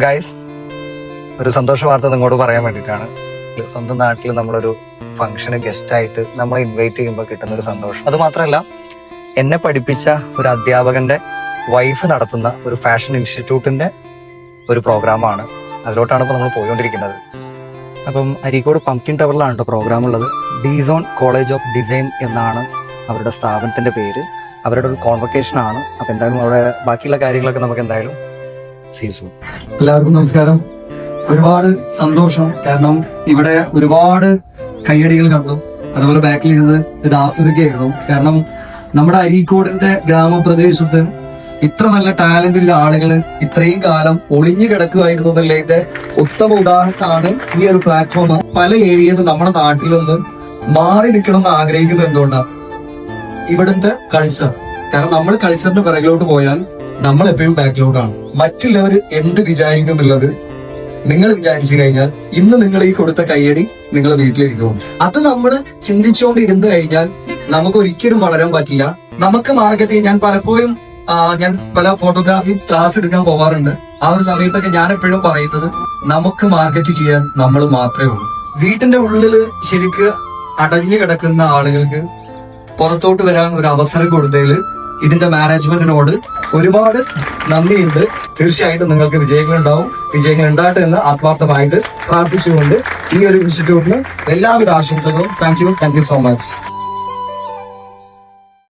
Guys, ഒരു സന്തോഷ വാർത്ത നിങ്ങളോട് പറയാൻ വേണ്ടിയിട്ടാണ്. സ്വന്തം നാട്ടിൽ നമ്മളൊരു ഫംഗ്ഷന് ഗസ്റ്റായിട്ട് നമ്മളെ ഇൻവൈറ്റ് ചെയ്യുമ്പോൾ കിട്ടുന്ന ഒരു സന്തോഷം. അത് മാത്രമല്ല, എന്നെ പഠിപ്പിച്ച ഒരു അധ്യാപകന്റെ വൈഫ് നടത്തുന്ന ഒരു ഫാഷൻ ഇൻസ്റ്റിറ്റ്യൂട്ടിന്റെ ഒരു പ്രോഗ്രാമാണ്. അതിലോട്ടാണ് ഇപ്പോൾ നമ്മൾ പോയിക്കൊണ്ടിരിക്കുന്നത്. അപ്പം അരീക്കോട് പംകിൻ ടവറിലാണ് കേട്ടോ പ്രോഗ്രാം ഉള്ളത്. ഡീസോൺ കോളേജ് ഓഫ് ഡിസൈൻ എന്നാണ് അവരുടെ സ്ഥാപനത്തിന്റെ പേര്. അവരുടെ ഒരു കോൺവൊക്കേഷൻ ആണ്. അപ്പൊ എന്തായാലും അവിടെ ബാക്കിയുള്ള കാര്യങ്ങളൊക്കെ നമുക്ക് എന്തായാലും സീസു. എല്ലാവർക്കും നമസ്കാരം. ഒരുപാട് സന്തോഷം. കാരണം ഇവിടെ ഒരുപാട് കയ്യടികൾ കണ്ടു. അതുപോലെ ബാക്കിൽ ഇരുന്ന് ഇത് ആസ്വദിക്കുകയായിരുന്നു. കാരണം നമ്മുടെ അരീക്കോടിന്റെ ഗ്രാമപ്രദേശത്ത് ഇത്ര നല്ല ടാലന്റുള്ള ആളുകൾ ഇത്രയും കാലം ഒളിഞ്ഞു കിടക്കുകയായിരുന്നു എന്നുള്ളതിന്റെ ഉത്തമ ഉദാഹരണമാണ് ഈ ഒരു പ്ലാറ്റ്ഫോം. പല ഏരിയയിൽ നമ്മുടെ നാട്ടിലൊന്ന് മാറി നിൽക്കണം എന്ന് ആഗ്രഹിക്കുന്നത് എന്തുകൊണ്ടാണ്? ഇവിടുത്തെ കൾച്ചർ. കാരണം നമ്മൾ കൾച്ചറിന്റെ പിറകിലോട്ട് പോയാൽ നമ്മൾ എപ്പോഴും ബാക്കിലോട്ടാണ്. മറ്റുള്ളവർ എന്ത് വിചാരിക്കും എന്നുള്ളത് നിങ്ങൾ വിചാരിച്ചു കഴിഞ്ഞാൽ ഇന്ന് നിങ്ങൾ ഈ കൊടുത്ത കയ്യടി നിങ്ങൾ വീട്ടിലിരിക്കും. അത് നമ്മൾ ചിന്തിച്ചുകൊണ്ടിരുന്നു കഴിഞ്ഞാൽ നമുക്ക് ഒരിക്കലും വളരാൻ പറ്റില്ല. നമുക്ക് മാർക്കറ്റിംഗ്, ഞാൻ പലപ്പോഴും ഞാൻ പല ഫോട്ടോഗ്രാഫി ക്ലാസ് എടുക്കാൻ പോവാറുണ്ട്. ആ ഒരു സമയത്തൊക്കെ ഞാൻ എപ്പോഴും പറയുന്നത് നമുക്ക് മാർക്കറ്റ് ചെയ്യാൻ നമ്മൾ മാത്രമേ ഉള്ളൂ. വീട്ടിന്റെ ഉള്ളില് ശരിക്ക് അടഞ്ഞു കിടക്കുന്ന ആളുകൾക്ക് പുറത്തോട്ട് വരാൻ ഒരു അവസരം കൊടുത്തതിൽ ഇതിന്റെ മാനേജ്മെന്റിനോട് ഒരുപാട് നന്ദിയുണ്ട്. തീർച്ചയായിട്ടും നിങ്ങൾക്ക് വിജയങ്ങൾ ഉണ്ടാകട്ടെ എന്ന് ആത്മാർത്ഥമായിട്ട് പ്രാർത്ഥിച്ചുകൊണ്ട് ഈ ഒരു ഇൻസ്റ്റിറ്റ്യൂട്ടിന് എല്ലാവിധ ആശംസകളും. Thank you so much.